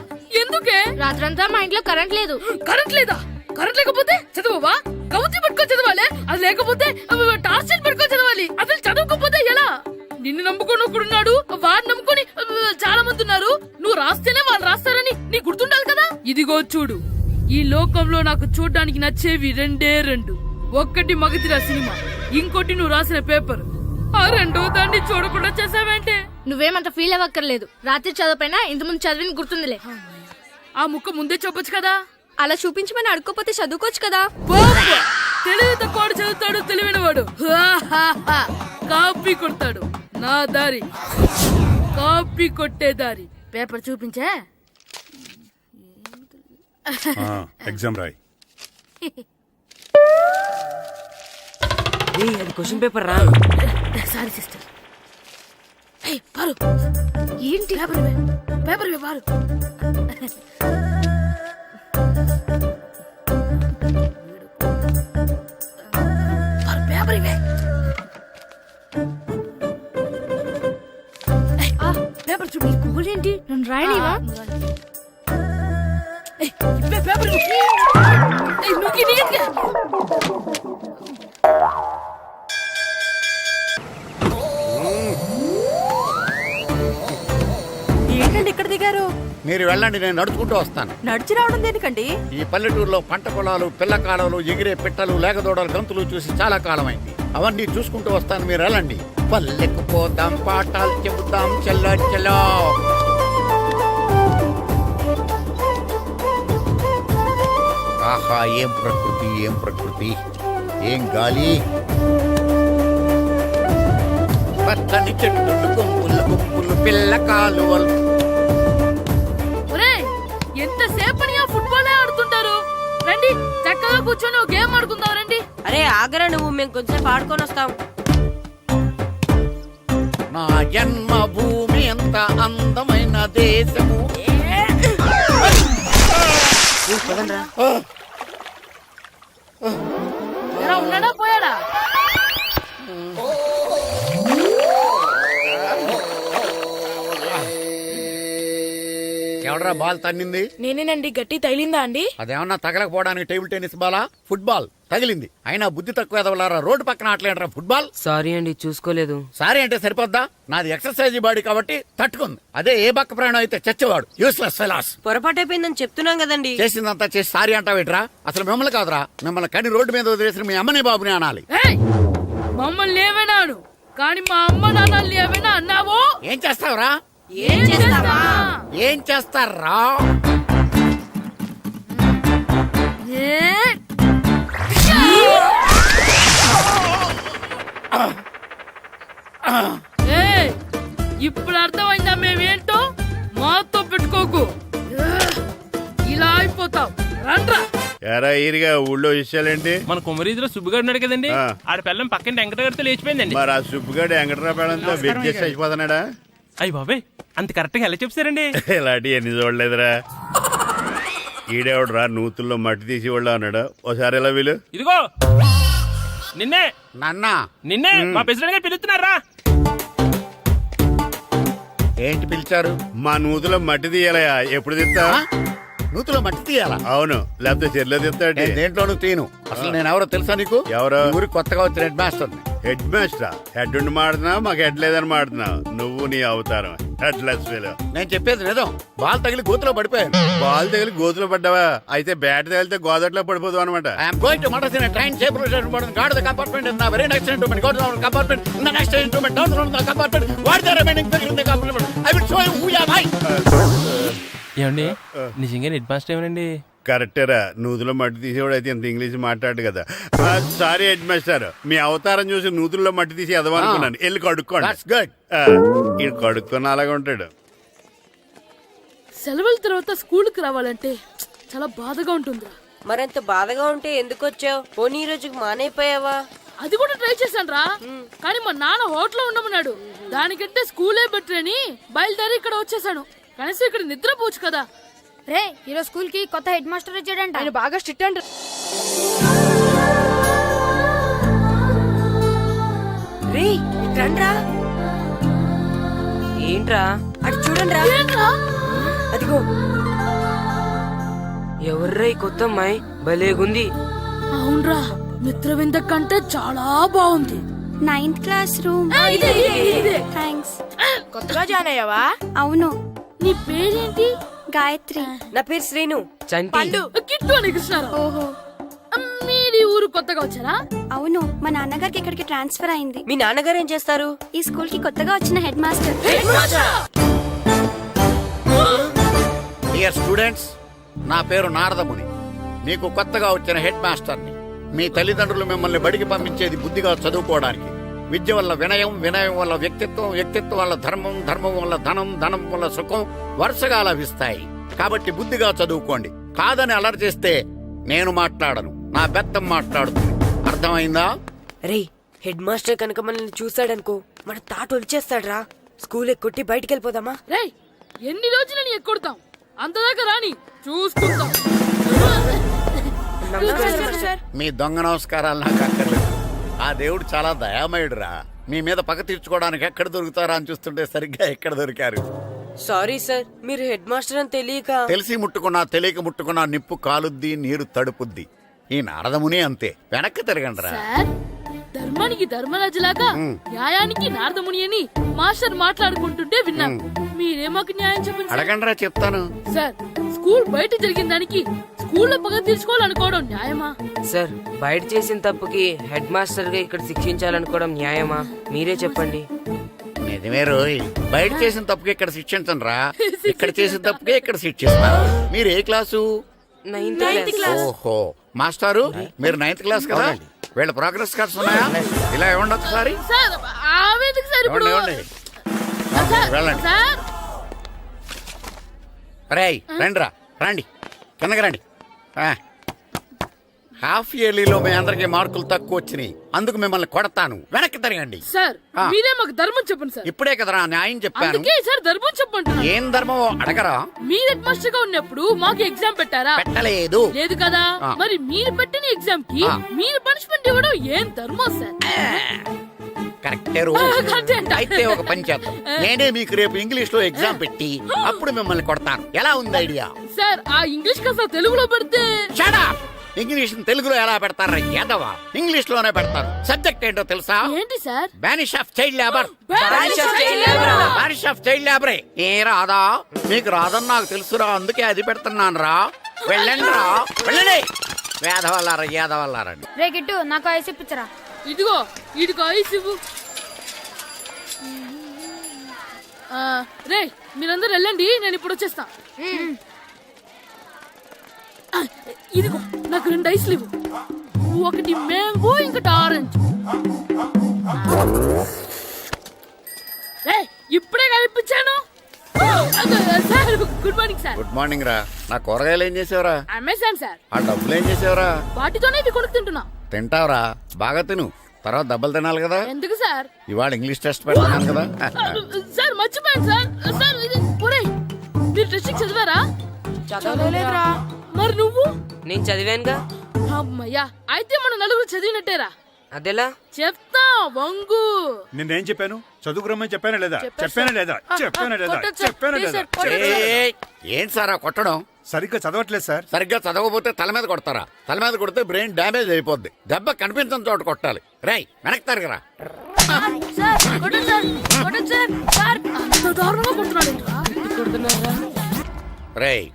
ఎందుకే? రాత్రంతా మా ఇంట్లో కరెంట్ లేదు. కరెంట్ లేదా? కరెంట్ లేకపోతే చదవవా? కవిత పట్టుకొని చదవాలి. అది లేకపోతే టార్చ్ పట్టుకొని చదవాలి. అసలు చదవకపోతే ఎలా? నిన్ను నమ్ముకొని ఒకడున్నాడు, వాడిని నమ్ముకొని చాలా మంది ఉన్నారు. నువ్వు రాస్తేనే వాళ్ళు రాస్తారని నీ గుర్తుండాలి కదా. ఇదిగో చూడు, ఈ లోకంలో నాకు చూడడానికి నచ్చేవి రెండే రెండు. ఒక్కటి మగతిరా సినిమా, ఇంకోటి నువ్వు రాసిన పేపర్. ఆ రెండో దాన్ని చూడకుండా చేసావేంటే? నువ్వేమంత ఫీల్ అవ్వక్కర్లేదు. రాత్రి చదవపోయినా ఇంతకుముందు చదివిన గుర్తుందిలే. ఆ ముక్క ముందే చెప్పొచ్చు కదా. అలా చూపించమని అడుక్కోపోతే చదువుకోవచ్చు కదా. తెలివి తక్కువ చదువుతాడు, తెలివైన వాడు కాపీ కొడతాడు. నా దారి కాపీ కొట్టే దారి. పేపర్ చూపించే. ఎగ్జామ్ రాయ్. అది క్వశ్చన్ పేపర్ రా. Sorry sister. పారు, ఏంటి పేపర్ పారు. పేపర్ ఇవే. పేపర్ చూపి. స్కూల్ ఏంటి నన్ను రాయలేవా? పేపర్ ఏంటండి ఇక్కడ దిగారు? మీరు వెళ్ళండి, నేను నడుచుకుంటూ వస్తాను. నడిచి రావడం దేనికండి? ఈ పల్లెటూరులో పంట పొలాలు, పిల్ల కాలువలు, ఎగిరే పిట్టలు, లేగదోడలు, గంతులు చూసి చాలా కాలం అయింది. అవన్నీ చూసుకుంటూ వస్తాను, మీరు వెళ్ళండి. పల్లెకు పోదాం, పాఠాలు చెబుతాం, చెల్లో చెల్లో. ఆహా, ఏం ప్రకృతి, ఏం ప్రకృతి, ఏం గాలి. పచ్చని చెట్లు, గుంపులు గుంపులు, పిల్ల కాలువలు. ఎంతసేపని ఆ ఫుట్బాల్ ఆడుతుంటారు. రండి, చక్కగా కూర్చొని ఒక గేమ్ ఆడుకుందాం. రండి. అరే ఆగరా నువ్వు, మేము కొంచెం ఆడుకొని వస్తాం. నా జన్మభూమి ఎంత అందమైన దేశము. ఎలా ఉన్నాడా పోయాడా? ఎవడరా బాల్ తన్నింది? నేనేనండి. గట్టి తగిలిందా అండి? అదేమన్నా తగలకపోవడానికి టేబుల్ టెన్నిస్ బాలా, ఫుట్బాల్ తగిలింది. అయినా బుద్ధి తక్కువ ఎదవలారా రోడ్డు పక్కన ఆటలేంటారా ఫుట్బాల్? సారీ అండి, చూసుకోలేదు. సారీ అంటే సరిపోద్దా? నాది ఎక్సర్సైజ్ బాడీ కాబట్టి తట్టుకుంది. అదే ఏ బక్క ప్రాణం అయితే చచ్చేవాడు. Useless fellas. పొరపాటు అయిపోయిందని చెప్తున్నాం కదండి. చేసిందంతా చేసి సారీ అంటావేట్రా? అసలు మిమ్మల్ని కాదురా, మిమ్మల్ని కని రోడ్డు మీద వదిలేసిన మీ అమ్మని బాబుని అనాలి. ఏయ్! మమ్మల్ని ఏమైనాను కానీ మా అమ్మ నాన్నల్ని ఏమైనా అన్నావో ఏం చేస్తావురా? ఏం చేస్తావా? ఏం చేస్తారా? ఏయ్! ఇప్పుడు అర్థమైందా మేమేంటో? మాతో పెట్టుకోకు, ఇలా అయిపోతావు. రండ్రా. ఎరా ఈరిగా ఊళ్ళో విషయాలేంటి? మన కుమరీధిలో సుబ్బుగాడు ఉన్నాడు కదండి, ఆడ పిల్లం పక్కన వెంకటగారితో లేచిపోయిందండి. మరి ఆ సుబ్బుగాడు వెంకటరాపేడంతో వెయిట్ చేసి చచ్చిపోతున్నాడా? అయ్యి బాబాయ్, అంత కరెక్ట్ గా ఎలా చెప్తారండి? ఇలాంటి ఎన్ని చూడలేదురా. ఈడేవాడురా నూతుల్లో మట్టి తీసి వాళ్ళు అన్నాడు. ఓసారి ఎలా వీలు ఇదిగో నిన్నే నాన్న నిన్నే మా ప్రెసిడెంట్ గారు పిలుస్తున్నారా? ఏంటి పిలిచారు? మా నూతులో మట్టి తీయాలయా. ఎప్పుడు తీస్తా? నూతులో మట్టి తీయాలా? అవును, లేకపోతే చెర్లో తీస్తాడు. దేంట్లోనూ తీను. అసలు నేను ఎవరో తెలుసా నీకు? ఎవరు? ఊరికి కొత్తగా వచ్చిన head master. Head master? Head ఉండి మాడుతున్నావు, మాకు హెడ్ లేదని మాడుతున్నావు. నువ్వు నీ అవతారం హెడ్ లెస్ ఫెలో. నేను చెప్పేది నిజం. బాల్ తగిలి గోతులో పడిపోయాను. బాల్ తగిలి గోతులో పడ్డావా? అయితే బ్యాట్ తగిలితే గోదట్లో పడిపోదు అనమాట. I'm going to Madras in train safe guard the compartment in the very next instrument go to the compartment in the next instrument down from the compartment what the remaining thing in the compartment I will show you who you are. ఏమండి నిజంగా head master ఏమనండి? కరెక్టేరా, నూతులో మట్టి తీసేవాడు అయితే ఇంత English మాట్లాడు కదా. Sorry head master, మీ అవతారం చూసి నూతుల్లో మట్టి తీసి ఎదవనుకున్నాను. వెళ్ళి కడుక్కోండి. ఈడు కడుక్కొని అలాగే ఉంటాడు. సెలవుల తర్వాత స్కూల్కి రావాలంటే చాలా బాధగా ఉంటుందిరా. మరంత బాధగా ఉంటే ఎందుకు వచ్చావు? పోనీ ఈ రోజుకి మానైపోయావా? అది కూడా ట్రై చేశాను రా, కానీ మా నాన్న హోటల్లో ఉండమన్నాడు. దానికంటే స్కూలే బెటర్ అని బయలుదేరి ఇక్కడ వచ్చేసాను. కనీసం ఇక్కడ నిద్రపోవచ్చు కదా. రే ఈరోజు స్కూల్ కి కొత్త హెడ్ మాస్టర్ వచ్చాడంట. ఆయన బాగా స్ట్రిక్ట్ అంట. రే రండ్రా. ఏంట్రా అటు చూడండి. అదిగో ఎవర్రా ఈ కొత్త అమ్మాయి? భలేగుంది. అవునరా, మిత్రవింద కంటే చాలా బాగుంది. 9th class room. థ్యాంక్స్. కొత్తగా జాయిన్ అయ్యావా? అవును. నీ పేరేంటి? గాయత్రి. నా పేరు శ్రీను. చంటి. కిట్టు అని కృష్ణారావు. ఓహో, మీది ఊరు కొత్తగా వచ్చారా? అవును. మా నాన్నగారికి ఇక్కడికి ట్రాన్స్ఫర్ అయింది. మీ నాన్నగారు ఏం చేస్తారు? ఈ స్కూల్ కి కొత్తగా వచ్చిన హెడ్ మాస్టర్. డియర్ స్టూడెంట్స్, నా పేరు నారదముని. మీకు కొత్తగా వచ్చిన హెడ్ మాస్టర్ని. మీ తల్లిదండ్రులు మిమ్మల్ని బడికి పంపించేది బుద్ధిగా చదువుకోవడానికి. విద్య వల్ల వినయం, వినయం వల్ల వ్యక్తిత్వం, వ్యక్తిత్వం వల్ల ధర్మం, ధర్మం వల్ల ధనం, ధనం వల్ల సుఖం వరుసగా లభిస్తాయి. కాబట్టి బుద్ధిగా చదువుకోండి. కాదని అలర్ చేస్తే నేను మాట్లాడను, నా బెత్తం మాట్లాడుతుంది. అర్థమైందా? రే హెడ్ మాస్టర్ కనుక మనల్ని చూసాడనుకో మన తాట వచ్చేస్తాడ్రా. స్కూల్ ఎక్కొట్టి బయటికి వెళ్ళిపోదామా? రే ఎన్ని రోజులని ఎక్కొడతాం? అంతదాకా రాని చూసుకుంటాం. మీ దొంగ నమస్కారాలు నాకు అక్కర్లేదు. ఆ దేవుడు చాలా దయామయుడురా. మీ మీద పగ తీర్చుకోవడానికి ఎక్కడ దొరుకుతారా అని చూస్తుంటే సరిగ్గా ఎక్కడ దొరికారు. సారీ సార్, మీరు హెడ్ మాస్టర్ అని తెలియక. తెలిసి ముట్టుకున్నా తెలియక ముట్టుకున్నా నిప్పు కాలుద్ది, నీరు తడుపుద్ది. ఈ నారదముని అంతే. వెనక్కి తిరగండిరా. సార్, ధర్మానికి ధర్మరాజులాగా న్యాయానికి నారదముని అని మాస్టర్ మాట్లాడుకుంటుంటే విన్నాం. మీరే మాకు న్యాయం చెప్పండి. అడగండిరా, చెప్తాను. సార్, స్కూల్ బయట జరిగిన దానికి స్కూల్లో పగ తీర్చుకోవాలనుకోవడం న్యాయమా? సార్, బయట చేసిన తప్పుకి హెడ్ మాస్టర్ గా ఇక్కడ శిక్షించాలనుకోవడం న్యాయమా? మీరే చెప్పండి. నిజమే రోయ్, బయట చేసిన తప్పుకి ఇక్కడ శిక్షించండి రా. ఇక్కడ చేసిన తప్పుకే ఇక్కడ శిక్షిస్తారు. మీరు ఏ క్లాసు? 9th class. ఓహో, మాస్టారు మీరు 9th క్లాస్ కదా? వీళ్ళ ప్రోగ్రెస్ కార్డ్స్ ఉన్నాయా? ఇలా ఇవ్వండి ఒకసారి. సార్, ఆవేదకు సార్ ఇప్పుడు. వెళ్ళండి. సార్, రేయ్ రండి రా, రండి కిందకి రండి. హాఫ్ ఇయర్లీలో మీ అందరికి మార్కులు తక్కువ వచ్చినాయి, అందుకు మిమ్మల్ని కొడతాను. వెనక్కి తిరగండి. సార్ ఆ. మీరే మాకు ధర్మం చెప్పండి సార్. ఇప్పుడే కదరా న్యాయం చెప్పాను. అందుకే సార్ ధర్మం చెప్పంటున్నా. ఏం ధర్మమో అడగరా? మీరు హెడ్ మాస్టర్ గా ఉన్నప్పుడు మాకు ఎగ్జామ్ పెట్టారా? పెట్టలేదు. లేదు కదా. ఆ. మరి మీరు పెట్టిన ఎగ్జామ్ కి ఆ. మీరు పనిష్మెంట్ ఇవ్వడం ఏం ధర్మం సార్? కరెక్టే. కరెక్టే అంట. అయితే ఒక పని చేద్దాం, నేనే మీకు రేపు ఇంగ్లీష్ లో ఎగ్జామ్ పెట్టి అప్పుడు మిమ్మల్ని కొడతాను. ఎలా ఉంది ఐడియా? సార్ ఆ ఇంగ్లీష్ కాస్త తెలుగులో పెడితే. Shut up! ఇంగ్లీష్ తెలుగులో ఎలా పెడతారా యాదవా? ఇంగ్లీష్ లోనే పెడతారు. సబ్జెక్ట్ ఏంటో తెలుసా? ఏంటి sir? Banish of child labour. Banish of child labor. Banish of child లేబరే. ఏ రాదా? మీకు రాదని నాకు తెలుసురా, అందుకే అది పెడుతున్నాను రా. వెళ్ళండి రా, వెళ్ళండి. వేదవల్లారా, యాదవల్లారండి. రే గిట్టు నాకు ఐస్ ఇప్పించరా. ఇదిగో ఇదిగో ఐస్ ఇవ్వు. రే మీరందరూ వెళ్ళండి, నేను ఇప్పుడు వచ్చేస్తా. ఇదిగో నాకు 2 ఐస్లు ఇవ్వు. ఒకటి మ్యాంగో, ఇంకటి ఆరెంజ్. రే ఇప్పుడే కనిపించాను. Sir good morning sir. Good morning రా. నా కూరగాయలు ఏం చేసావురా? Amazon sir. ఆ డబ్బులు ఏం చేసావురా? వాటితోనే ఇది కొనుక్కు తింటున్నా. తింటావురా, బాగా తిను. తర్వాత దెబ్బలు తినాలి కదా. ఎందుకు సార్? ఇవాళ ఇంగ్లీష్ టెస్ట్ పెడతాను కదా. సార్ మర్చిపోయాను సార్. సార్ ఇది ఒరేయ్, మీరు టెస్టింగ్ చదివారా? చదవలేదురా. మరి నువ్వు? నేను చదివానుగా. అమ్మయ్యా, అయితే మన నలుగురు చదివినట్టేరా. అదెలా? చెప్తా వంగు. నిన్నేం చెప్పాను? చదువుకురమ్మని చెప్పానా లేదా? చెప్పాను సార్. ఏయ్, ఏం సారా కొట్టడం? సరిగ్గా చదవట్లేదు సార్. సరిగ్గా చదవకపోతే తల మీద కొడతారా? తల మీద కొడితే బ్రెయిన్ డ్యామేజ్ అయిపోద్ది. దెబ్బ కనిపించని చోట కొట్టాలి. రేయ్ వెనక్కి తరగరా. సార్ కొట్టండి సార్, కొట్టండి సార్. సార్ అంత దారుణంగా కొడుతున్నాడు. రేయ్,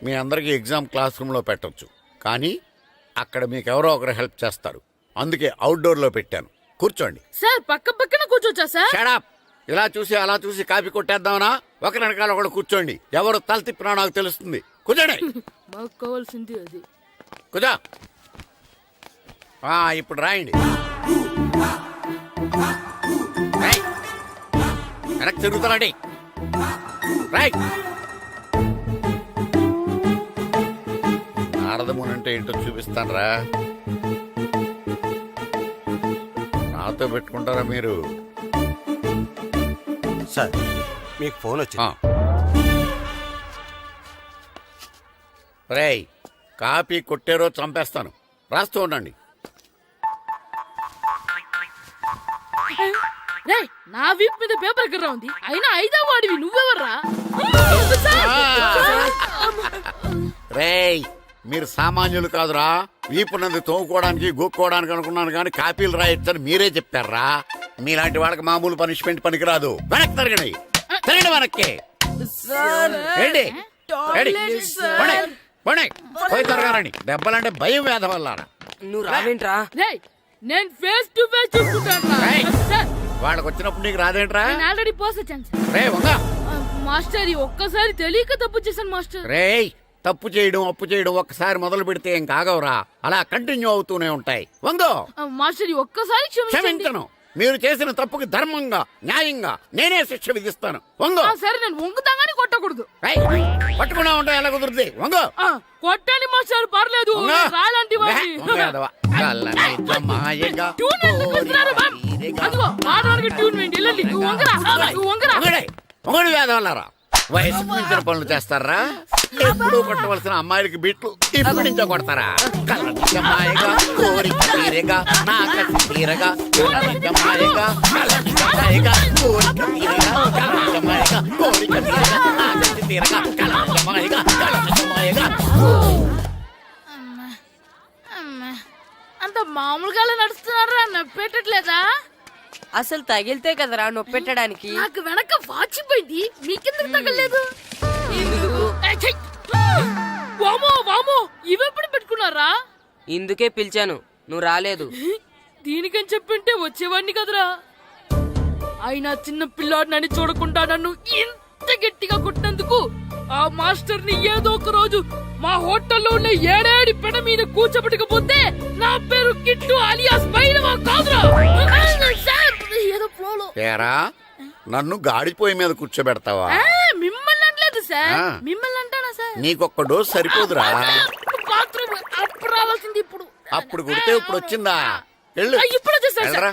మీ అందరికి ఎగ్జామ్ క్లాస్ రూమ్ లో పెట్టొచ్చు, కానీ అక్కడ మీకు ఎవరో ఒకరు హెల్ప్ చేస్తారు. అందుకే అవుట్డోర్ లో పెట్టాను. కూర్చోండి. సార్ పక్క పక్కన కూర్చోచ్చా సార్? Shut up! ఇలా చూసి అలా చూసి కాపీ కొట్టేద్దామనా? ఒకరి వెనకాల ఒకడు కూర్చోండి. ఎవరు తల తిప్పినా నాకు తెలుస్తుంది. కూర్చోండి. మాకు కావాల్సింది అది. కూర్చో. ఇప్పుడు రాయండి. రాయ్. వెనక్కి తిరుగుతారండి. రాయ్. నారదముని అంటే ఏంటో చూపిస్తాను రా. నాతో పెట్టుకుంటారా మీరు? సార్ మీకు ఫోన్ వచ్చింది. రేయ్, కాపీ కొట్టారో చంపేస్తాను. రాస్తూ ఉండండి. రే నా వీప్ మీద పేపర్ కర్ర ఉంది, అయినా 5వ వాడివి నువ్వెవర్రా? రేయ్, మీరు సామాన్యులు కాదురా. వీపున్నది తోముకోవడానికి గోక్కోవడానికి అనుకున్నాను, కానీ కాపీలు రాయొచ్చని మీరే చెప్పారా. మీలాంటి వాళ్ళకి మామూలు పనిష్మెంట్ పనికిరాదు. వెనక్కి తిరగండి. తిరగండి వెనక్కి. ఏంటి? పోయి తిరగారండి. దెబ్బలంటే భయం వేద వల్ల. నువ్వు రావేంట్రా? రే నేను ఫేస్ టు ఫేస్ చూసుకుంటాను. వాళ్ళకి వచ్చినప్పుడు నీకు రాదేంట్రా? నేను ఆల్రెడీ పోస్ వచ్చాను సార్. రే వంగ. మాస్టర్ ఒక్కసారి తెలియక తప్పు చేశాను మాస్టర్. రేయ్, తప్పు చేయడం అప్పు చేయడం ఒక్కసారి మొదలు పెడితే ఏం కాగవరా. అలా కంటిన్యూ అవుతూనే ఉంటాయి. వందో. మాస్టర్ ఒక్కసారి క్షమించను. మీరు చేసిన తప్పుకి ధర్మంగా న్యాయంగా నేనే శిక్ష విధిస్తాను. వంగో. సరే నేను వంగుతాగానే కొట్టకూడదు. పట్టుకున్నా ఉంటా ఎలా కుదురుతుంది. వంగో. కొట్టండి మాస్టర్ పర్లేదు. రాలంటి మొగడు వేదవల్లారా. వయసుకు మించిన పనులు చేస్తారా? ఎప్పుడు కొట్టవలసిన అమ్మాయిలకి బిట్లు ఇప్పుడు నుంచో కొడతారా? కలనిజమాయగా కోరిక తీరగా నా కసి తీరగా కలనిజమాయగా కలనిజమాయగా కోరిక తీరగా కలనిజమాయగా కోరిక తీరగా నా కసి తీరగా కలనిజమాయగా కలనిజమాయగా. అంత మామూలుగా నడుస్తున్నారా? నొప్పెట్టట్లేదా? అసలు తగిలితే కదరా నొప్పెట్టడానికి. నాకు వెనక వాచిపోయింది, మీకెందుకు తగలేదు? వామో వామో, ఇవెప్పుడు పెట్టుకున్నారా? ఇందుకే పిలిచాను, నువ్వు రాలేదు. దీనికని చెప్పింటే వచ్చేవాడిని కదరా. అయినా చిన్న పిల్లాడినని చూడకుండా నన్ను ఇంత గట్టిగా కొట్టినందుకు ఆ మాస్టర్ ని ఏదో ఒక రోజు మా హోటల్లో ఉన్న 7 పెడ మీద కూర్చోబెట్టకపోతే నా పేరు కిట్టు అలియాస్ బైరవా కాదురా. ఏదో ఫ్లోలో. ఏరా, నన్ను గాడిపోయి మీద కూర్చోబెడతావా? మిమ్మల్ని అనలేదు సార్. మిమ్మల్ని అంటానా సార్? నీకొక్క డోస్ సరిపోదురా. బాత్రూమ్ అప్పుడు రావాల్సింది ఇప్పుడు. అప్పుడు కొడితే ఇప్పుడు వచ్చిందా? వెళ్ళు. ఇప్పుడు వచ్చేస్తా సార్. వెళ్ళరా.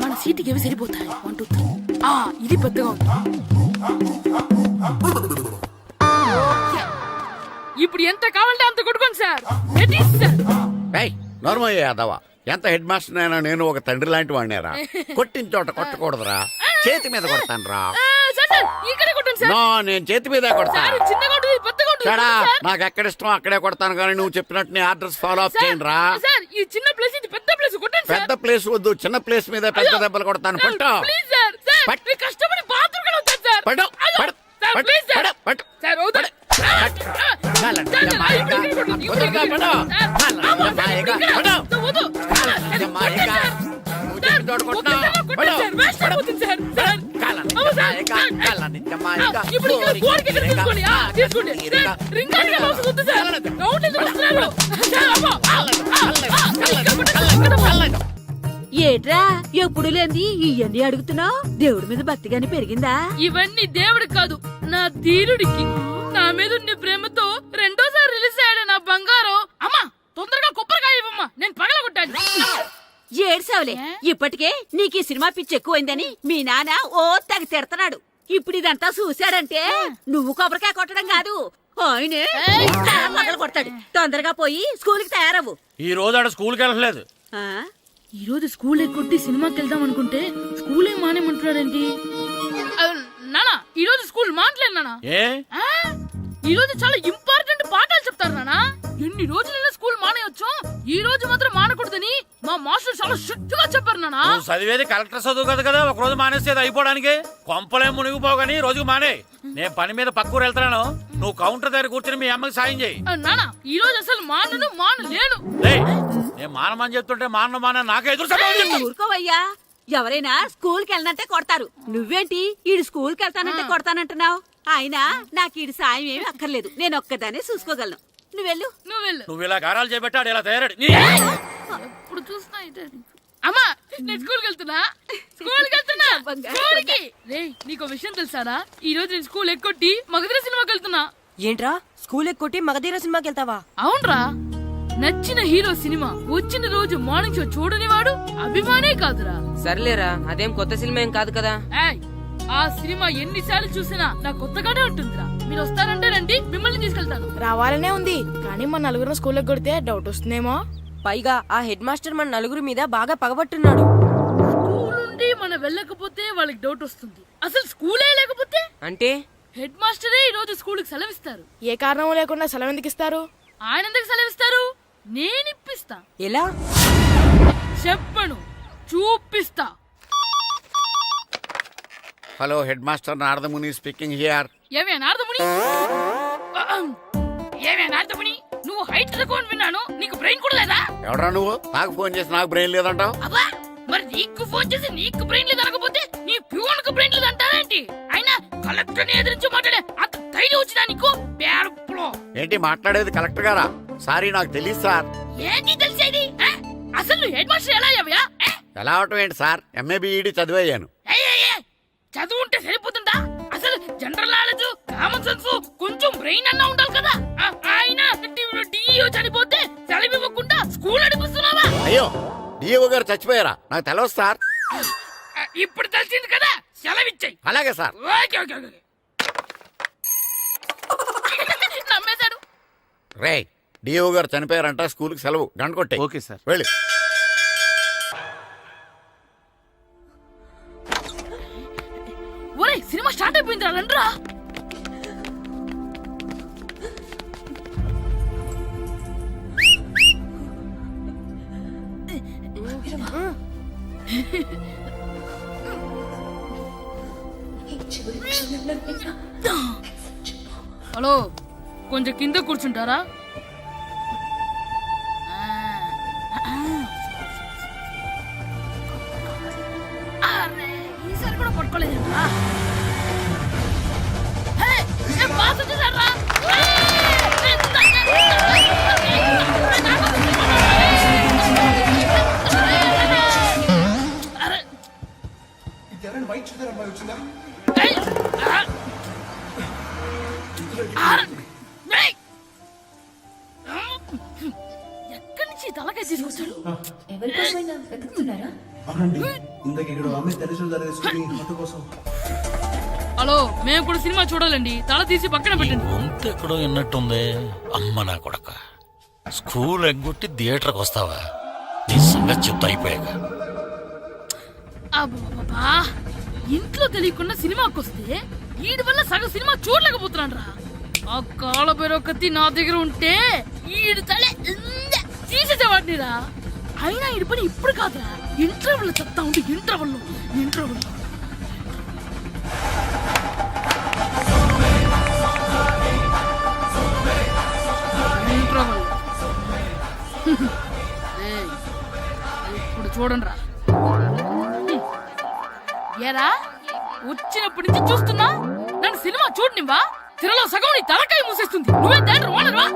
మన సీటుకి ఏవి సరిపోతాయి 1 2 3. ఇది పెద్దగా ఉంది. ఇప్పుడు ఎంత కావాలంటే అంత కొట్టుకోండి సార్. Ready sir. ఏయ్, నోర్మయ్య యాదవ, ఎంత హెడ్ మాస్టర్ అయినా నేను ఒక తండ్రి లాంటి వాడినేరా. కొట్టిన చోట కొట్టకూడదురా, చేతి మీద కొడతాను రా. సార్ సార్ ఇక్కడే కొట్టండి సార్. నో, నేను చేతి మీదే కొడతా. సార్ చిన్నగా ఉంటుంది పెద్దగా ఉంటుంది చెడా, సార్. నాకు ఎక్కడ ఇష్టం అక్కడే కొడతాను, కానీ నువ్వు చెప్పినట్టు నీ ఆర్డర్స్ ఫాలో అప్ చేయండి రా. సార్ ఈ చిన్న ప్లేస్ ఇది పెద్ద ప్లేస్ కొట్టండి సార్. పెద్ద ప్లేస్ వద్దు, చిన్న ప్లేస్ మీద పెద్ద దెబ్బలు కొడతాను. పట్టు. Please sir. సార్ పట్టు. మీరు కష్టపడి బాత్రూమ్ కూడా వచ్చారు సార్. పట్టు. అయ్యో, పట్టు. సార్ పట్టు. Please sir. పట్టు. పట్టు. సార్ వద్దు. పట్టు. ఏట్రా ఎప్పుడు లేని ఇవన్నీ అడుగుతున్నావు? దేవుడి మీద భక్తి గాని పెరిగిందా? ఇవన్నీ దేవుడికి కాదు, నా ధీరుడికి. నా మీద ఉన్న ప్రేమతో రెండోసారి రిలీజ్ అయ్యాడు నా బంగారం. అమ్మా తొందరగా కొబ్బరికాయ ఇవ్వమ్మా, నేను పగలగొట్టాను. ఏడ్సావులే, ఇప్పటికే నీకు ఈ సినిమా పిచ్చి ఎక్కువైందని మీ నాన్న ఓ తెగ తిడతాడు. ఇప్పుడు ఇదంతా చూశాడంటే నువ్వు కొబ్బరికాయ కొట్టడం కాదు, ఆయనే పగల కొడతాడు. తొందరగా పోయి స్కూల్ కి తయారవ్వు. ఈ రోజు ఆడ స్కూల్కి వెళ్ళలేదు. ఆ? ఈ రోజు స్కూల్ ఎక్కొట్టి సినిమాకి వెళ్దాం అనుకుంటే స్కూల్ ఏం మానేమంటున్నాడేంటి? నానా ఈ రోజు స్కూల్ మానట్లేదు నానా. ఏ ఈ రోజు చాలా ఇంపార్టెంట్ పాఠాలు చెప్తారు నానా. ఎన్ని రోజులైనా స్కూల్ మానేయొచ్చు, ఈ రోజు మాత్రం మానకూడదని మా మాస్టర్ చాలా స్ట్రిక్ట్ గా చెప్పారు నానా. చదివేది కలెక్టర్ చదువు కదా కదా, ఒక రోజు మానేసేది అయిపోవడానికి. కొంపలే మునిగిపోగాని రోజుకు మానే. నేను పని మీద పక్కూరు వెళ్తున్నాను, నువ్వు కౌంటర్ దగ్గర కూర్చొని మీ అమ్మకి సాయం చేయి. నానా ఈ రోజు అసలు మానలేను. నేను మానమని చెప్తుంటే మాన నాకే ఎదురు. ఊరుకోవయ్యా, ఎవరైనా స్కూల్ కి వెళ్ళనంటే కొడతారు. నువ్వేంటి ఈడు స్కూల్ కి వెళ్తానంటే కొడతానంటున్నావు? అయినా నాకు ఈడు సాయం ఏమి అక్కర్లేదు, నేను ఒక్కదానే చూసుకోగలను. నువ్వెళ్ళు. నువ్వు ఇలా గారాలు చేపెట్టాడు ఇలా తయారాడు. ఇప్పుడు చూస్తా అమ్మా, నేను స్కూల్కి వెళ్తున్నా. స్కూల్కి రేయ్, నీకు విషయం తెలుసారా? ఈ రోజు నేను స్కూల్ ఎక్కొట్టి మగధీర సినిమాకి వెళ్తున్నా. ఏంట్రా స్కూల్ ఎక్కొట్టి మగధీర సినిమాకి వెళ్తావా? అవునరా, నచ్చిన హీరో సినిమా వచ్చిన రోజు మార్నింగ్ షో చూడని వాడు అభిమానే కాదురా. సర్లేరా, అదేం కొత్త సినిమా ఏం కాదు కదా. ఏయ్, ఆ సినిమా ఎన్నిసార్లు చూసినా నాకు కొత్తగానే ఉంటుందిరా. మీరు వస్తారంటే రండి, మిమ్మల్ని తీసుకెళ్తాను. రావాలనే ఉంది, కానీ మన నలుగురు స్కూల్ కొడితే డౌట్ వస్తుందేమో. పైగా ఆ హెడ్ మాస్టర్ మన నలుగురి మీద బాగా పగబట్టున్నాడు. స్కూల్ నుండి మనం వెళ్ళకపోతే వాళ్ళకి డౌట్ వస్తుంది. అసలు స్కూలే లేకపోతే అంటే హెడ్ మాస్టరే ఈ రోజు స్కూల్ కి సెలవిస్తారు. ఏ కారణం లేకుండా సెలవు ఎందుకు ఇస్తారు? ఆయన ఎందుకు సెలవిస్తారు? నేను ఇప్పిస్తా. ఎలా చెప్పను, చూపిస్తా. Hello, head master Naradamuni speaking here. ఏమే నారదముని, ఏమే నారదముని, నువ్వు హైట్ రికార్డ్ విన్నాను, నీకు బ్రెయిన్ కూడా లేదా? ఎవడా నువ్వు? నాకు ఫోన్ చేసి నాకు బ్రెయిన్ లేదంటావు? అబ్బా, మరి నీకు ఫోన్ చేసి నీకు బ్రెయిన్ లేదనకపోతే నీ ప్యూన్ కు బ్రెయిన్ లేదంటారేంటి? అయినా కలెక్టర్ ని ఎదిరించి మాట్లాడే అంత ధైర్యం వచ్చినా నీకు? పేరులో ఏంటి మాట్లాడేది? కలెక్టర్ గారా? సారీ, నాకు తెలియదు సార్. ఏంటి తెలిసేది? అసలు నువ్వు హెడ్ మాస్టర్ ఎలా అయ్యావా? ఎలా అవటం ఏంటి సార్, ఎంఏ బిఈడి చదివయ్యాను. చదువు ఉంటే సరిపోతుందా? అసలు జనరల్ నాలెడ్జ్, కామన్ సెన్స్, కొంచెం బ్రెయిన్ అన్నా ఉండాలి కదా. ఆయన డిఇఓ చనిపోతే సెలవు ఇవ్వకుండా స్కూల్ నడిపిస్తున్నావా? అయ్యో, డిఓ గారు చచ్చిపోయారా? నాకు తెలవదు సార్. ఇప్పుడు తెలిసింది కదా, సెలవిచ్చాయి. అలాగే సార్. నమ్మేశాడు. రే, డిఓ గారు చనిపోయారంట, స్కూల్కి సెలవు, గంట కొట్టే. Okay sir. వెళ్ళి. ఒరే, సినిమా స్టార్ట్ అయిపోయింది రండ్రా. హలో, కొంచెం కింద కూర్చుంటారా? ఈసారి కూడా పట్టుకోలేదంటా. బాస్ వచ్చేసారా? ఎక్కడి నుంచి తలకాయ తీసుకొచ్చారు? అవునండి ఇందాక ఇక్కడ ఆమె తల్లిదండ్రులు ధరేసుకుని ఆటో కోసం. హలో మేము కూడా సినిమా చూడాలండి. తల తీసి పక్కన పెట్టండి. గొంతు ఎక్కడో విన్నట్టుంది. అమ్మ నా కొడక, స్కూల్ ఎగ్గొట్టి థియేటర్కి వస్తావా? నీ సంగతి చెప్తా అయిపోయాక. అబ్బా, ఇంట్లో తెలియకుండా సినిమాకి వస్తే వీడి వల్ల సగం సినిమా చూడలేకపోతున్నాను రా. ఆ కాళ్ళ బెరొకతి నా దగ్గర ఉంటే ఈడు తలే తీసేసేవాడిని రా. అయినా ఈడి పని ఇప్పుడు కాదురా, ఇంటర్వెల్ చెప్తా ఉంటే ఇంటర్వెల్ ఇప్పుడు చూడండి రా. ఏరా వచ్చినప్పటి నుంచి చూస్తున్నా, నన్ను సినిమా చూడనివ్వా? తిరలో సగం నీ తలకాయ మూసేస్తుంది. నువ్వే థియేటర్ ఓనర్వా?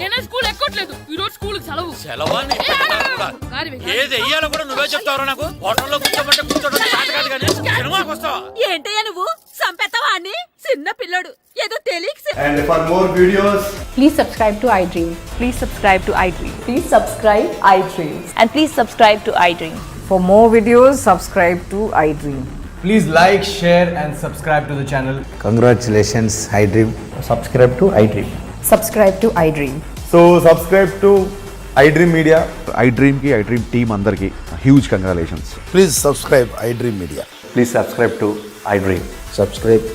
నేనే స్కూల్ ఎక్కట్లేదు. ఈ రోజు స్కూల్ సెలవు. ఏది వెయ్యాలో కూడా నువ్వే చెప్తావు. నాకు హోటల్లో కూర్చోమంటే కూర్చోడం కాదు కానీ సినిమాకి వస్తావా? ఏంటయ్యా నువ్వు సంపెత్తవా అని? చిన్న పిల్లడు ఏదో తెలియక. And for more videos, Please subscribe to iDream. Please subscribe to iDream. Please subscribe iDream. And please subscribe to iDream. For more videos, subscribe to iDream. please like, share and subscribe to the channel. Congratulations iDream. Subscribe to iDream. Subscribe to iDream. So subscribe to iDream Media. iDream కి iDream team అందరికి huge congratulations. Please subscribe iDream Media. Please subscribe to iDream. Subscribe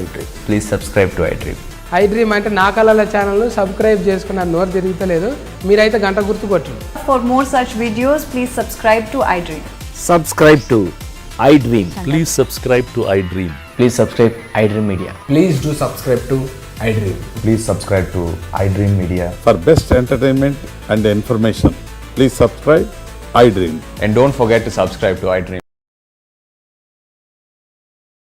iDream. Please subscribe to iDream. iDream అంటే నా కళల channel subscribe చేసుకున్న నోరు తిరుగుతలేదు. మీరైతే గంట గుర్తు కొట్టండి. For more such videos, please subscribe to iDream. Subscribe to iDream. Please subscribe to iDream. Please subscribe iDream Media. Please do subscribe to iDream. Please subscribe to iDream Media. For best entertainment and information, please subscribe iDream. And don't forget to subscribe to iDream.